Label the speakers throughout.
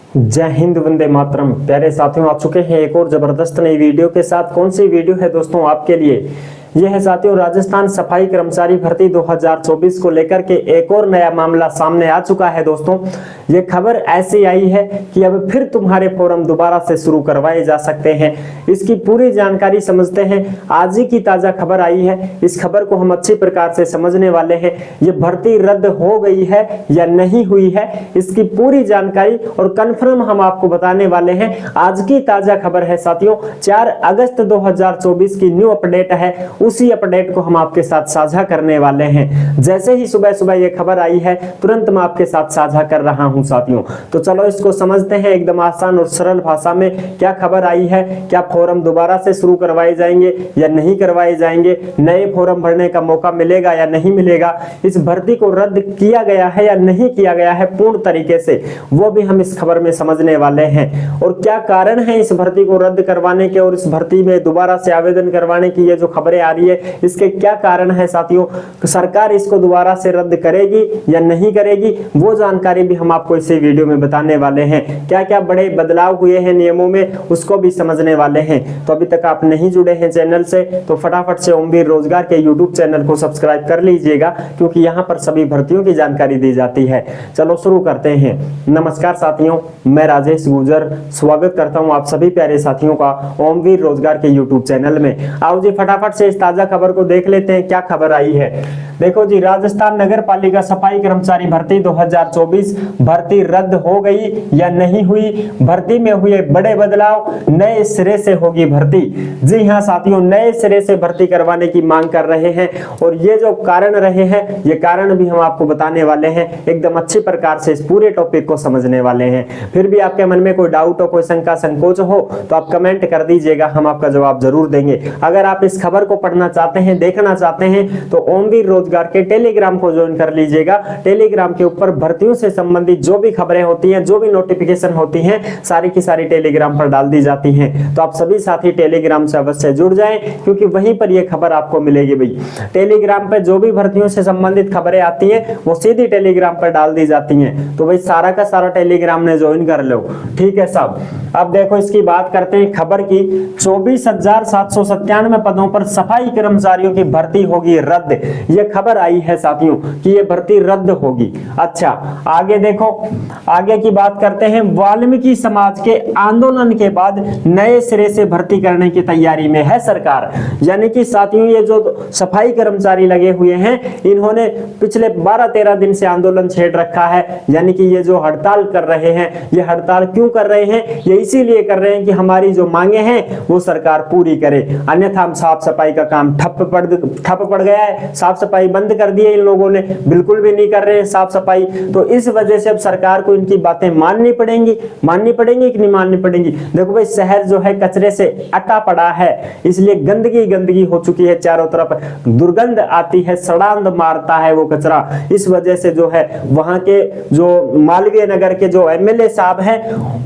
Speaker 1: जय हिंद, वंदे मातरम। प्यारे साथियों, आ चुके हैं एक और जबरदस्त नई वीडियो के साथ। कौन सी वीडियो है दोस्तों आपके लिए? यह है साथियों, राजस्थान सफाई कर्मचारी भर्ती 2024 को लेकर के एक और नया मामला सामने आ चुका है दोस्तों। यह खबर ऐसी आई है कि अब फिर तुम्हारे फॉर्म दोबारा से शुरू करवाए जा सकते हैं। इसकी पूरी जानकारी समझते हैं। आज ही की ताजा खबर आई है, इस खबर को हम अच्छी प्रकार से समझने वाले हैं। ये भर्ती रद्द हो गई है या नहीं हुई है, इसकी पूरी जानकारी और कंफर्म हम आपको बताने वाले हैं। आज की ताजा खबर है साथियों, 4 अगस्त 2024 की न्यू अपडेट है। उसी अपडेट को हम आपके साथ साझा करने वाले हैं। जैसे ही सुबह सुबह ये खबर आई है, तुरंत मैं आपके साथ साझा कर रहा हूं साथियों। तो चलो इसको समझते हैं एकदम आसान और सरल भाषा में। क्या खबर आई है? क्या फॉर्म दोबारा से शुरू करवाए जाएंगे या नहीं करवाए जाएंगे? नए फॉर्म भरने का मौका मिलेगा या नहीं मिलेगा? इस भर्ती को रद्द किया गया है या नहीं किया गया है पूर्ण तरीके से, वो भी हम इस खबर में समझने वाले हैं। और क्या कारण है इस भर्ती को रद्द करवाने के और इस भर्ती में दोबारा से आवेदन करवाने की ये जो खबरें आ रही है, इसके क्या कारण है साथियों? सरकार इसको दोबारा से रद्द करेगी या नहीं करेगी, वो जानकारी भी हम आपको इसी वीडियो में बताने वाले हैं। क्या क्या बड़े बदलाव हुए हैं नियमों में, उसको भी समझने वाले हैं। तो अभी तक आप नहीं जुड़े हैं चैनल से, तो फटाफट से ओमवीर रोजगार के यूट्यूब चैनल को सब्सक्राइब कर लीजिएगा, क्योंकि यहाँ पर सभी भर्तियों की जानकारी दी जाती है। चलो शुरू करते हैं। नमस्कार साथियों, मैं राजेश गुर्जर स्वागत करता हूँ आप सभी प्यारे साथियों का ओमवीर रोजगार के यूट्यूब चैनल में। आओ जी फटाफट से इस ताजा खबर को देख लेते हैं, क्या खबर आई है। देखो जी, राजस्थान नगर पालिका सफाई कर्मचारी भर्ती 2024 भर्ती रद्द हो गई या नहीं हुई? भर्ती में हुए बड़े बदलाव, नए सिरे से होगी भर्ती। जी हाँ साथियों, नए सिरे से भर्ती करवाने की मांग कर रहे हैं और ये जो कारण रहे हैं, ये कारण भी हम आपको बताने वाले हैं। एकदम अच्छी प्रकार से इस पूरे टॉपिक को समझने वाले हैं। फिर भी आपके मन में कोई डाउट हो, कोई शंका संकोच हो, तो आप कमेंट कर दीजिएगा, हम आपका जवाब जरूर देंगे। अगर आप इस खबर को पढ़ना चाहते हैं, देखना चाहते हैं, तो ओमवीर रोजगार के टेलीग्राम को ज्वाइन कर लीजिएगा। टेलीग्राम के ऊपर भर्तियों से संबंधित जो भी खबरें होती हैं, जो भी नोटिफिकेशन होती हैं, सारी की सारी टेलीग्राम पर डाल दी जाती हैं। तो आप सभी साथी टेलीग्राम से अवश्य जुड़ जाएं, क्योंकि वहीं पर यह खबर आपको मिलेगी। भाई टेलीग्राम पे जो भी भर्तियों से संबंधित खबरें आती हैं, वो सीधी टेलीग्राम पर डाल दी जाती हैं। तो भाई सारा का सारा टेलीग्राम ने ज्वाइन कर लो, ठीक है साहब। अब देखो इसकी बात करते हैं खबर की। 24,797 पदों पर सफाई कर्मचारियों की भर्ती होगी रद्द। यह खबर आई है साथियों कि यह भर्ती रद्द होगी। अच्छा, आगे देखो, आगे की बात करते हैं। वाल्मीकि समाज के आंदोलन के बाद नए सिरे से भर्ती करने की तैयारी में है सरकार। यानी कि साथियों, ये जो सफाई कर्मचारी लगे हुए हैं, इन्होंने पिछले 12-13 दिन से आंदोलन छेड़ रखा है। यानी कि ये जो हड़ताल कर रहे हैं, ये हड़ताल क्यों कर रहे हैं? ये इसीलिए कर रहे हैं कि हमारी जो मांगे हैं वो सरकार पूरी करे, अन्यथा हम साफ सफाई का काम ठप पड़ गया है। साफ सफाई बंद कर दी है इन लोगों ने, बिल्कुल भी नहीं कर रहे हैं साफ सफाई। तो इस वजह से अब सरकार को इनकी बातें माननी पड़ेंगी कि नहीं माननी पड़ेंगी? देखो भाई, शहर जो है कचरे से अटा पड़ा है, इसलिए गंदगी हो चुकी है, चारों तरफ दुर्गंध आती है, सड़ांध मारता है वो कचरा। इस वजह से जो है वहां के जो मालवीय नगर के जो एमएलए साहब हैं,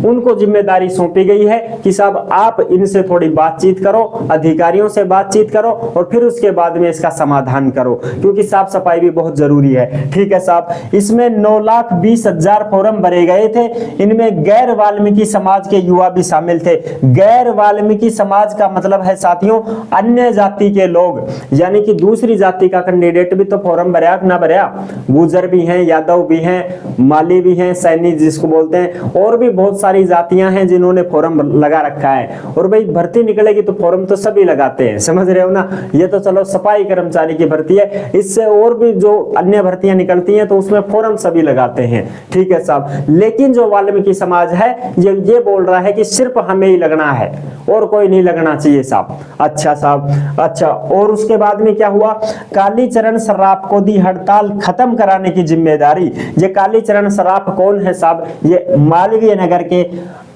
Speaker 1: उनको जिम्मेदारी सौंपी गई है कि साहब आप इनसे थोड़ी बातचीत करो, अधिकारियों से बातचीत करो और फिर उसके बाद में इसका समाधान करो, क्योंकि साफ सफाई भी बहुत जरूरी है। ठीक है साहब। इसमें 9,20,000 फॉर्म भरे गए थे। इनमें गैर वाल्मीकि समाज के युवा भी शामिल थे। गैर वाल्मीकि समाज का मतलब है साथियों अन्य जाति के लोग, यानी कि दूसरी जाति का कैंडिडेट भी तो फॉर्म भरा ना भरा। गुर्जर भी हैं, यादव भी हैं, माली भी हैं, सैनी जिसको बोलते हैं, और भी बहुत सारी जातियां हैं जिन्होंने फॉर्म लगा रखा है। और भाई भर्ती निकलेगी तो फॉर्म तो सभी लगाते हैं, समझ रहे हो ना? ये तो चलो सफाई कर्मचारी की भर्ती है, इससे और भी जो अन्य भर्तियां निकलती हैं तो उसमें फॉर्म सभी लगाते हैं। ठीक है साहब। लेकिन जो वाल्मीकि समाज है ये बोल रहा है कि सिर्फ हमें ही लगना है और कोई नहीं लगना चाहिए साहब। अच्छा साहब, अच्छा। और उसके बाद में क्या हुआ? कालीचरण सराफ को दी हड़ताल खत्म कराने की जिम्मेदारी। ये कालीचरण सराफ कौन है साहब? ये मालवीय नगर के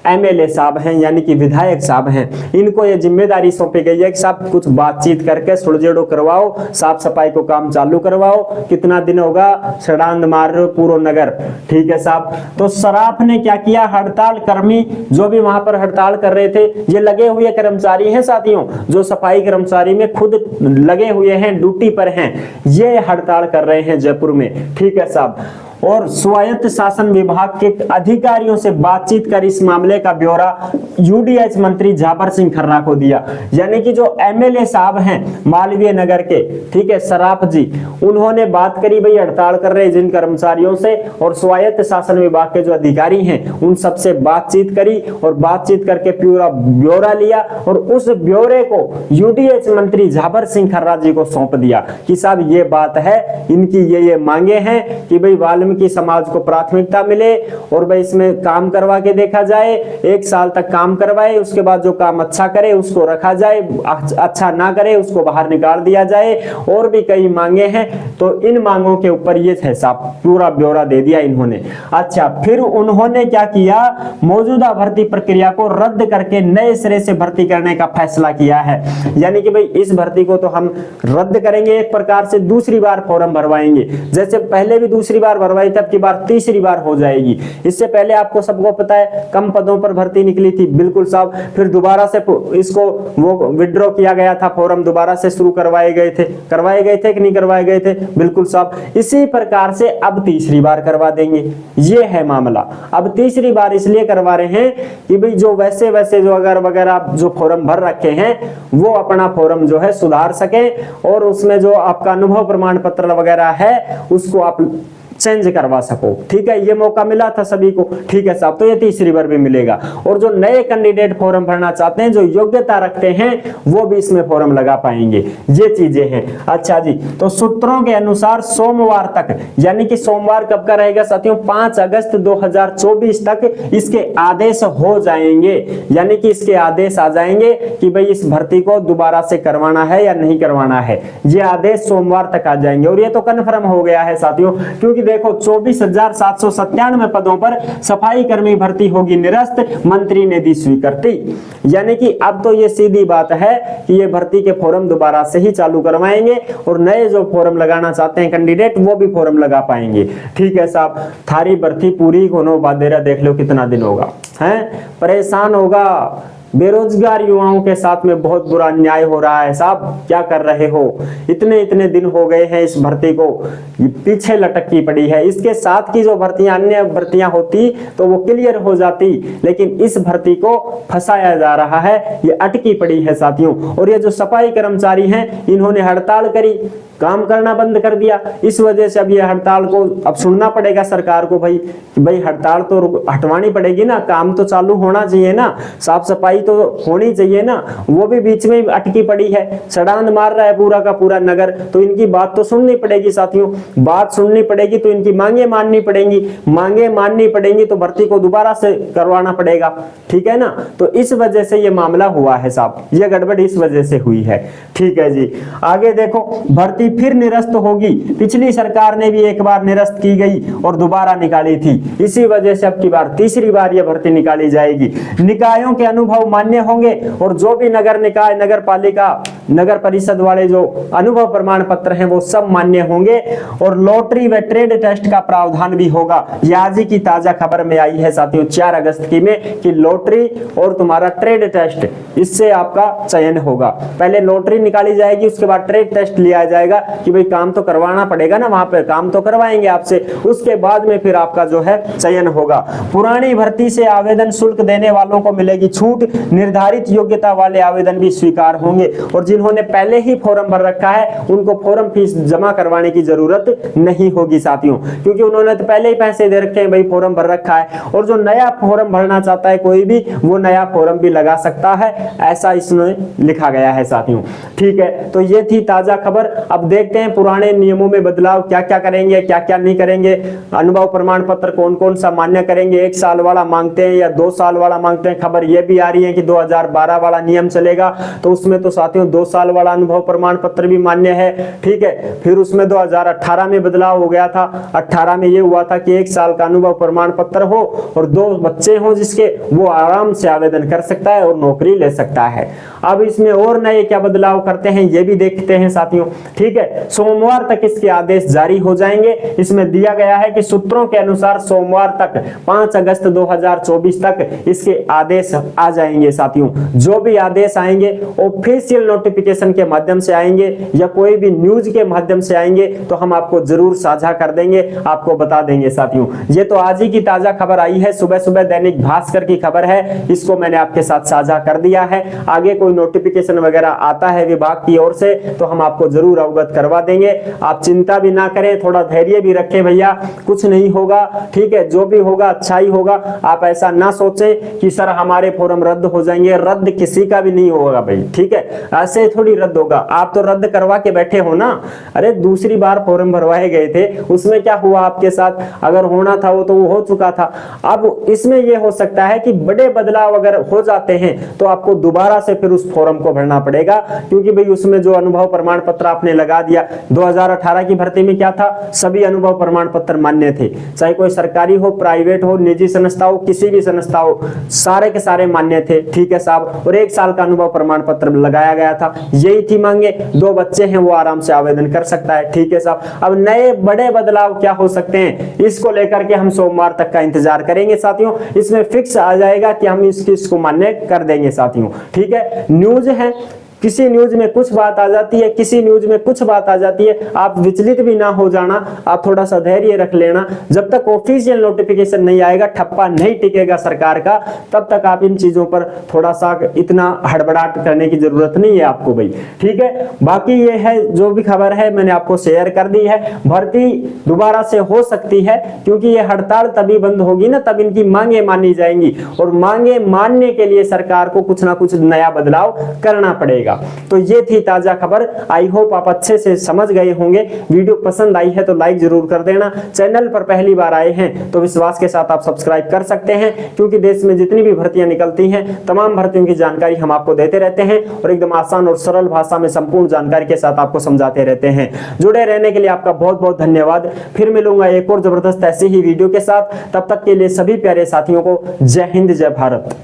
Speaker 1: एमएलए साहब हैं, यानी कि विधायक साहब हैं। इनको ये जिम्मेदारी सौंपी गई है कि साहब कुछ बातचीत करके सुलझेड़ो करवाओ, साफ सफाई को काम चालू करवाओ। कितना दिन होगा सड़ांध मार रहे हो पूरा नगर। ठीक है साहब। तो सराफ ने क्या किया? हड़ताल कर्मी जो भी वहां पर हड़ताल कर रहे थे, ये लगे हुए कर्मचारी हैं साथियों, जो सफाई कर्मचारी में खुद लगे हुए हैं, ड्यूटी पर हैं, ये हड़ताल कर रहे हैं जयपुर में। ठीक है साहब। और स्वायत्त शासन विभाग के अधिकारियों से बातचीत कर इस मामले का ब्यौरा यूडीएच मंत्री झापर सिंह खर्रा को दिया। यानी कि जो एमएलए साहब हैं मालवीय नगर के, ठीक है, सराफ जी, उन्होंने बात करी भाई हड़ताल कर रहे जिन कर्मचारियों से, और स्वायत्त शासन विभाग के जो अधिकारी हैं उन सबसे बातचीत करी और बातचीत करके पूरा ब्यौरा लिया और उस ब्यौरे को यूडीएच मंत्री झापर सिंह खर्रा जी को सौंप दिया कि साहब ये बात है, इनकी ये मांगे हैं कि भाई वाल्मीकि समाज को प्राथमिकता मिले और भाई इसमें काम करवा के देखा जाए, 1 साल तक काम करवाए, उसके बाद जो काम अच्छा करे उसको रखा जाए, अच्छा ना करे उसको बाहर निकाल दिया जाए, और भी कई मांगे हैं। तो इन मांगों के ऊपर ये है साहब पूरा ब्यौरा दे दिया इन्होंने। अच्छा, फिर उन्होंने क्या किया, मौजूदा भर्ती प्रक्रिया को रद्द करके नए सिरे से भर्ती करने का फैसला किया है। यानी कि भाई इस भर्ती को तो हम रद्द करेंगे, एक प्रकार से दूसरी बार फॉर्म भरवाएंगे, जैसे पहले भी दूसरी बार भरवाई तब की बार तीसरी बार हो जाएगी। इससे पहले आपको सबको पता है कम पदों पर भर्ती निकली थी, बिल्कुल साहब, फिर दोबारा से इसको वो विड्रॉ किया गया था, फॉर्म दोबारा से शुरू करवाए गए थे कि नहीं करवाए गए थे, बिल्कुल साहब। इसी प्रकार से अब तीसरी बार करवा देंगे, ये है मामला। अब तीसरी बार इसलिए करवा रहे हैं कि भाई जो वैसे जो अगर वगैरह जो फॉर्म भर रखे हैं वो अपना फॉर्म जो है सुधार सके, और उसमें जो आपका अनुभव प्रमाण पत्र वगैरह है उसको आप चेंज करवा सको। ठीक है, ये मौका मिला था सभी को, ठीक है साहब, तो ये तीसरी बार भी मिलेगा। और जो नए कैंडिडेट फॉर्म भरना चाहते हैं, जो योग्यता रखते हैं, वो भी इसमें फॉर्म लगा पाएंगे, ये चीजें हैं। अच्छा जी, तो सूत्रों के अनुसार सोमवार तक, यानी कि सोमवार कब का रहेगा साथियों, 5 अगस्त 2024 तक इसके आदेश हो जाएंगे। यानी कि इसके आदेश आ जाएंगे कि भाई इस भर्ती को दोबारा से करवाना है या नहीं करवाना है, ये आदेश सोमवार तक आ जाएंगे। और ये तो कन्फर्म हो गया है साथियों, क्योंकि देखो 24,797 पदों पर सफाई कर्मी भर्ती होगी निरस्त, मंत्री ने दी स्वीकृति। यानी कि अब तो ये सीधी बात है कि ये भर्ती के फॉर्म दोबारा से ही चालू करवाएंगे और नए जो फॉर्म लगाना चाहते हैं कैंडिडेट वो भी फॉर्म लगा पाएंगे। ठीक है साहब, थारी भर्ती पूरी कोनो बादेरा देख लो कितना दिन होगा, हैं परेशान होगा। बेरोजगार युवाओं के साथ में बहुत बुरा अन्याय हो रहा है साहब, क्या कर रहे हो, इतने दिन हो गए हैं इस भर्ती को पीछे लटकी पड़ी है। इसके साथ की जो भर्तियां अन्य भर्तियां होती तो वो क्लियर हो जाती, लेकिन इस भर्ती को फंसाया जा रहा है, ये अटकी पड़ी है साथियों। और ये जो सफाई कर्मचारी हैं इन्होंने हड़ताल करी, काम करना बंद कर दिया, इस वजह से अब ये हड़ताल को अब सुनना पड़ेगा सरकार को भाई हड़ताल तो हटवानी पड़ेगी ना, काम तो चालू होना चाहिए ना, साफ सफाई तो होनी चाहिए ना, वो भी बीच में अटकी पड़ी है, सड़ांध मार रहा है पूरा का पूरा नगर। तो इनकी बात तो सुननी पड़ेगी साथियों, बात सुननी पड़ेगी तो इनकी मांगे माननी पड़ेंगी, मांगे माननी पड़ेंगी तो भर्ती को दोबारा से करवाना पड़ेगा, ठीक है ना। तो इस वजह से ये मामला हुआ है साहब, ये गड़बड़ इस वजह से हुई है। ठीक है जी, आगे देखो, भर्ती फिर निरस्त होगी, पिछली सरकार ने भी एक बार निरस्त की गई और दोबारा निकाली थी, इसी वजह से अब की बार तीसरी बार यह भर्ती निकाली जाएगी। निकायों के अनुभव मान्य होंगे और जो भी नगर निकाय, नगर पालिका, नगर परिषद वाले जो अनुभव प्रमाण पत्र हैं वो सब मान्य होंगे। और लॉटरी व ट्रेड टेस्ट का प्रावधान भी होगा। ये आज ही की ताजा खबर में आई है साथियों 4 अगस्त की में कि लॉटरी और तुम्हारा ट्रेड टेस्ट, इससे आपका चयन होगा। पहले लॉटरी निकाली जाएगी, उसके बाद ट्रेड टेस्ट लिया जाएगा कि भाई काम तो करवाना पड़ेगा ना, वहां पर काम तो करवाएंगे आपसे, उसके बाद में फिर आपका जो है चयन होगा। पुरानी भर्ती से आवेदन शुल्क देने वालों को मिलेगी छूट, निर्धारित योग्यता वाले आवेदन भी स्वीकार होंगे। और जिन्होंने पहले ही फॉर्म भर रखा है उनको फॉर्म फीस जमा करवाने की जरूरत नहीं होगी साथियों, क्योंकि उन्होंने तो पहले ही पैसे दे रखे हैं, भाई फॉर्म भर रखा है। और जो नया फॉर्म भरना चाहता है कोई भी, वो नया फॉर्म भी लगा सकता है, ऐसा इसमें लिखा गया है साथियों। ठीक है, तो ये थी ताजा खबर। अब देखते हैं पुराने नियमों में बदलाव क्या क्या करेंगे, क्या क्या नहीं करेंगे। अनुभव प्रमाण पत्र कौन कौन सा मान्य करेंगे, 1 साल वाला मांगते हैं या 2 साल वाला मांगते हैं। खबर यह भी आ रही है कि 2012 वाला नियम चलेगा, तो उसमें तो साथियों 2 साल वाला अनुभव प्रमाण पत्र भी मान्य है। ठीक है, फिर उसमें 2018 में बदलाव हो गया था। 18 में यह हुआ था कि 1 साल का अनुभव प्रमाण पत्र हो और 2 बच्चे हो जिसके, वो आराम से आवेदन कर सकता है और नौकरी ले सकता है। अब इसमें और नए क्या बदलाव करते हैं ये भी देखते हैं साथियों। ठीक है, सोमवार तक इसके आदेश जारी हो जाएंगे। इसमें दिया गया है कि सूत्रों के अनुसार सोमवार तक 5 अगस्त 2024 तक इसके आदेश आ जाएंगे साथियों। जो भी आदेश आएंगे ऑफिशियल नोटिफिकेशन नोटिफिकेशन के माध्यम से आएंगे या कोई भी न्यूज के माध्यम से आएंगे तो हम आपको जरूर साझा कर देंगे, आपको बता देंगे साथियों। ये तो आज ही की ताजा खबर आई है, सुबह सुबह दैनिक भास्कर की खबर है, इसको मैंने आपके साथ साझा कर दिया है। आगे कोई नोटिफिकेशन वगैरह आता है विभाग की ओर से तो हम आपको जरूर अवगत करवा देंगे। आप चिंता भी ना करें, थोड़ा धैर्य भी रखें भैया, कुछ नहीं होगा, ठीक है, जो भी होगा अच्छा ही होगा। आप ऐसा ना सोचें कि सर हमारे फॉर्म रद्द हो जाएंगे, रद्द किसी का भी नहीं होगा भाई, ठीक है, ऐसे थोड़ी रद्द होगा। आप तो रद्द करवा के बैठे हो ना, अरे दूसरी बार फॉर्म भरवाए गए थे, उसमें क्या हुआ आपके साथ, अगर होना था वो तो वो हो चुका था। अब इसमें यह हो सकता है कि बड़े बदलाव अगर हो जाते हैं तो आपको दोबारा से फिर उस फॉर्म को भरना पड़ेगा, क्योंकि भाई उसमें जो अनुभव प्रमाण पत्र आपने लगा दिया, 2018 की भर्ती में क्या था, सभी अनुभव प्रमाण पत्र मान्य थे, चाहे कोई सरकारी हो, प्राइवेट हो, निजी संस्था हो, किसी भी संस्था हो, सारे के सारे मान्य थे, ठीक है साहब। और 1 साल का अनुभव प्रमाण पत्र लगाया गया था, यही थी मांगे। 2 बच्चे हैं वो आराम से आवेदन कर सकता है, ठीक है साहब। अब नए बड़े बदलाव क्या हो सकते हैं, इसको लेकर के हम सोमवार तक का इंतजार करेंगे साथियों। इसमें फिक्स आ जाएगा कि हम इसको मान्य कर देंगे साथियों, ठीक है। न्यूज है, किसी न्यूज में कुछ बात आ जाती है, किसी न्यूज में कुछ बात आ जाती है, आप विचलित भी ना हो जाना, आप थोड़ा सा धैर्य रख लेना। जब तक ऑफिशियल नोटिफिकेशन नहीं आएगा, ठप्पा नहीं टिकेगा सरकार का, तब तक आप इन चीजों पर थोड़ा सा इतना हड़बड़ाहट करने की जरूरत नहीं है आपको भाई, ठीक है। बाकी ये है जो भी खबर है मैंने आपको शेयर कर दी है। भर्ती दोबारा से हो सकती है, क्योंकि ये हड़ताल तभी बंद होगी ना, तब इनकी मांगे मानी जाएंगी, और मांगे मानने के लिए सरकार को कुछ ना कुछ नया बदलाव करना पड़ेगा। तो ये थी ताजा खबर। आई होप आप अच्छे से समझ गए होंगे। वीडियो पसंद आई है तो लाइक जरूर कर देना। चैनल पर पहली बार आए हैं तो विश्वास के साथ आप सब्सक्राइब कर सकते हैं, क्योंकि देश में जितनी भी भर्तियां निकलती हैं तमाम भर्तियों की जानकारी हम आपको देते रहते हैं और एकदम आसान और सरल भाषा में संपूर्ण जानकारी के साथ आपको समझाते रहते हैं। जुड़े रहने के लिए आपका बहुत बहुत धन्यवाद। फिर मिलूंगा एक और जबरदस्त ऐसी ही वीडियो के साथ। तब तक के लिए सभी प्यारे साथियों को जय हिंद, जय भारत।